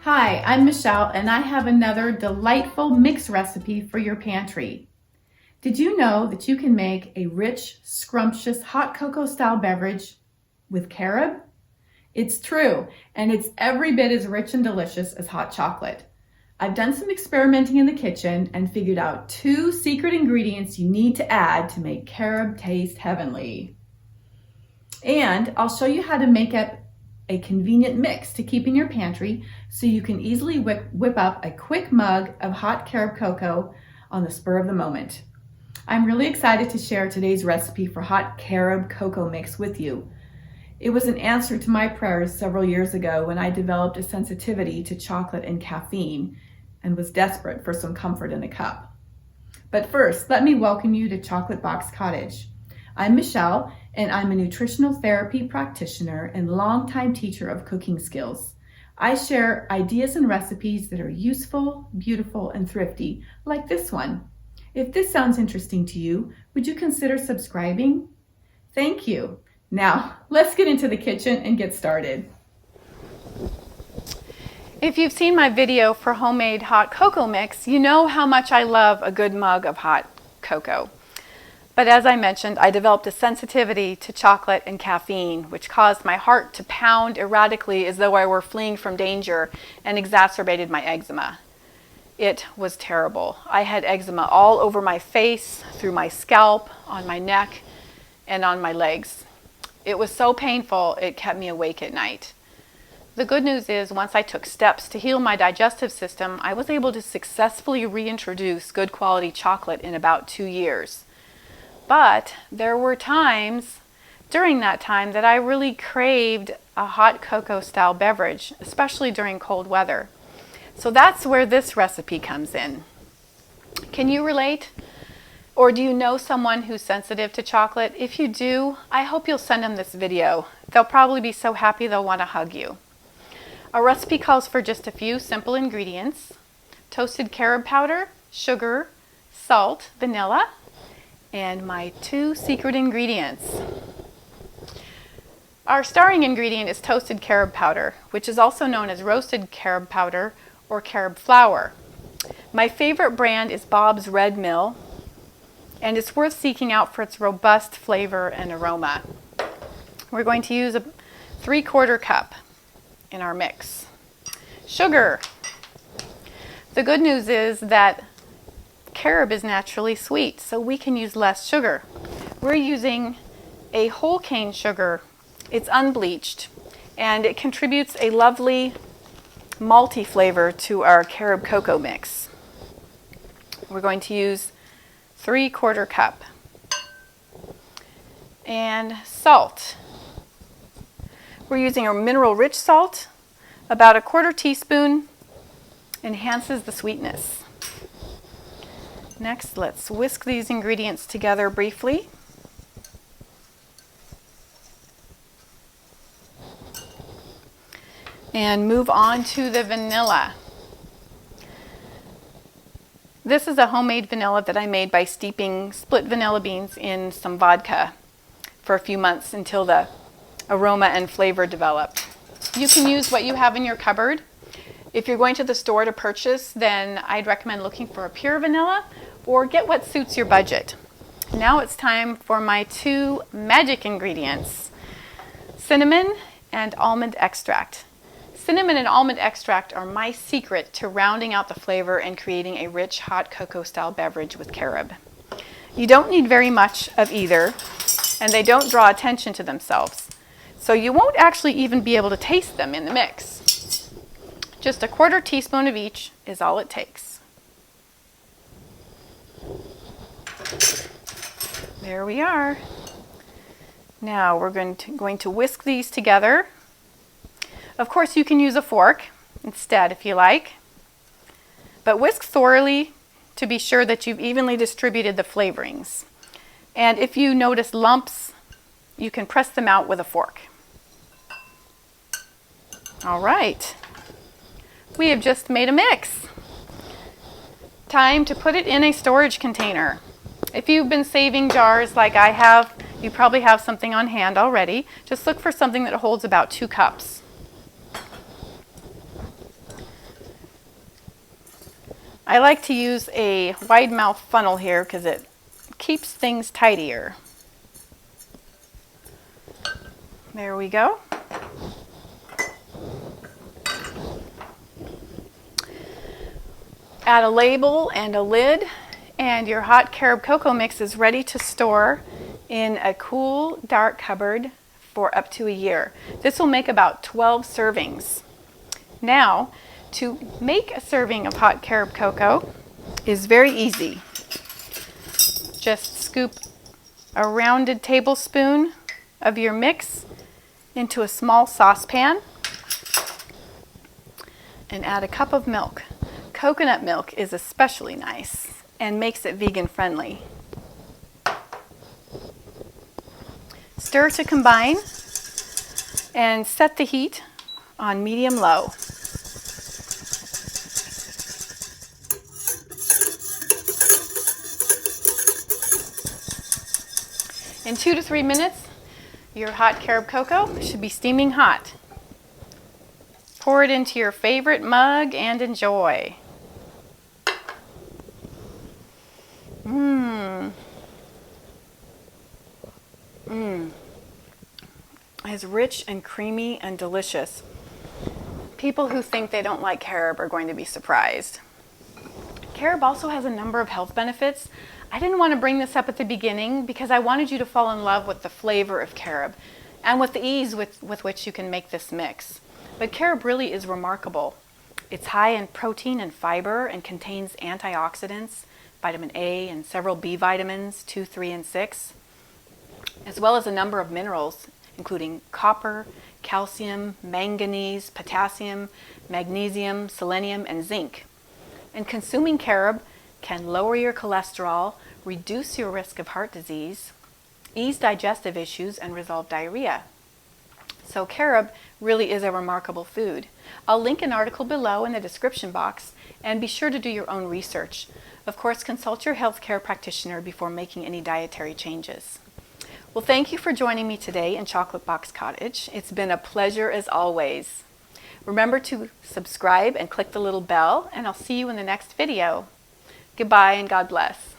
Hi, I'm Michelle and I have another delightful mix recipe for your pantry. Did you know that you can make a rich, scrumptious hot cocoa style beverage with carob? It's true, and it's every bit as rich and delicious as hot chocolate. I've done some experimenting in the kitchen and figured out 2 secret ingredients you need to add to make carob taste heavenly. And I'll show you how to make up a convenient mix to keep in your pantry so you can easily whip up a quick mug of hot carob cocoa on the spur of the moment. I'm really excited to share today's recipe for hot carob cocoa mix with you. It was an answer to my prayers several years ago when I developed a sensitivity to chocolate and caffeine and was desperate for some comfort in a cup. But first, let me welcome you to Chocolate Box Cottage. I'm Michelle, and I'm a nutritional therapy practitioner and longtime teacher of cooking skills. I share ideas and recipes that are useful, beautiful, and thrifty, like this one. If this sounds interesting to you, would you consider subscribing? Thank you. Now, let's get into the kitchen and get started. If you've seen my video for homemade hot cocoa mix, you know how much I love a good mug of hot cocoa. But as I mentioned, I developed a sensitivity to chocolate and caffeine, which caused my heart to pound erratically as though I were fleeing from danger and exacerbated my eczema. It was terrible. I had eczema all over my face, through my scalp, on my neck, and on my legs. It was so painful, it kept me awake at night. The good news is, once I took steps to heal my digestive system, I was able to successfully reintroduce good quality chocolate in about 2 years. But there were times during that time that I really craved a hot cocoa style beverage, especially during cold weather. So that's where this recipe comes in. Can you relate? Or do you know someone who's sensitive to chocolate? If you do, I hope you'll send them this video. They'll probably be so happy they'll want to hug you. Our recipe calls for just a few simple ingredients: toasted carob powder, sugar, salt, vanilla, and my 2 secret ingredients. Our starring ingredient is toasted carob powder, which is also known as roasted carob powder or carob flour. My favorite brand is Bob's Red Mill, and it's worth seeking out for its robust flavor and aroma. We're going to use a 3/4 cup in our mix. Sugar. The good news is that carob is naturally sweet, so we can use less sugar. We're using a whole cane sugar. It's unbleached, and it contributes a lovely malty flavor to our carob cocoa mix. We're going to use 3/4 cup. And salt. We're using a mineral-rich salt. About 1/4 teaspoon enhances the sweetness. Next, let's whisk these ingredients together briefly. And move on to the vanilla. This is a homemade vanilla that I made by steeping split vanilla beans in some vodka for a few months until the aroma and flavor developed. You can use what you have in your cupboard. If you're going to the store to purchase, then I'd recommend looking for a pure vanilla or get what suits your budget. Now it's time for my 2 magic ingredients: cinnamon and almond extract. Cinnamon and almond extract are my secret to rounding out the flavor and creating a rich hot cocoa style beverage with carob. You don't need very much of either, and they don't draw attention to themselves, so you won't actually even be able to taste them in the mix. Just 1/4 teaspoon of each is all it takes. There we are. Now we're going to whisk these together. Of course, you can use a fork instead if you like, but whisk thoroughly to be sure that you've evenly distributed the flavorings. And if you notice lumps, you can press them out with a fork. All right, we have just made a mix. Time to put it in a storage container. If you've been saving jars like I have, you probably have something on hand already. Just look for something that holds about 2 cups. I like to use a wide mouth funnel here because it keeps things tidier. There we go. Add a label and a lid, and your hot carob cocoa mix is ready to store in a cool, dark cupboard for up to a year. This will make about 12 servings. Now, to make a serving of hot carob cocoa is very easy. Just scoop a rounded tablespoon of your mix into a small saucepan and add a cup of milk. Coconut milk is especially nice and makes it vegan friendly. Stir to combine and set the heat on medium-low. In 2 to 3 minutes, your hot carob cocoa should be steaming hot. Pour it into your favorite mug and enjoy. It's rich and creamy and delicious. People who think they don't like carob are going to be surprised. Carob also has a number of health benefits. I didn't want to bring this up at the beginning because I wanted you to fall in love with the flavor of carob and with the ease with which you can make this mix. But carob really is remarkable. It's high in protein and fiber and contains antioxidants, vitamin A and several B vitamins, 2, 3, and 6, as well as a number of minerals, including copper, calcium, manganese, potassium, magnesium, selenium, and zinc. And consuming carob can lower your cholesterol, reduce your risk of heart disease, ease digestive issues, and resolve diarrhea. So carob really is a remarkable food. I'll link an article below in the description box, and be sure to do your own research. Of course, consult your healthcare practitioner before making any dietary changes. Well, thank you for joining me today in Chocolate Box Cottage. It's been a pleasure as always. Remember to subscribe and click the little bell, and I'll see you in the next video. Goodbye and God bless.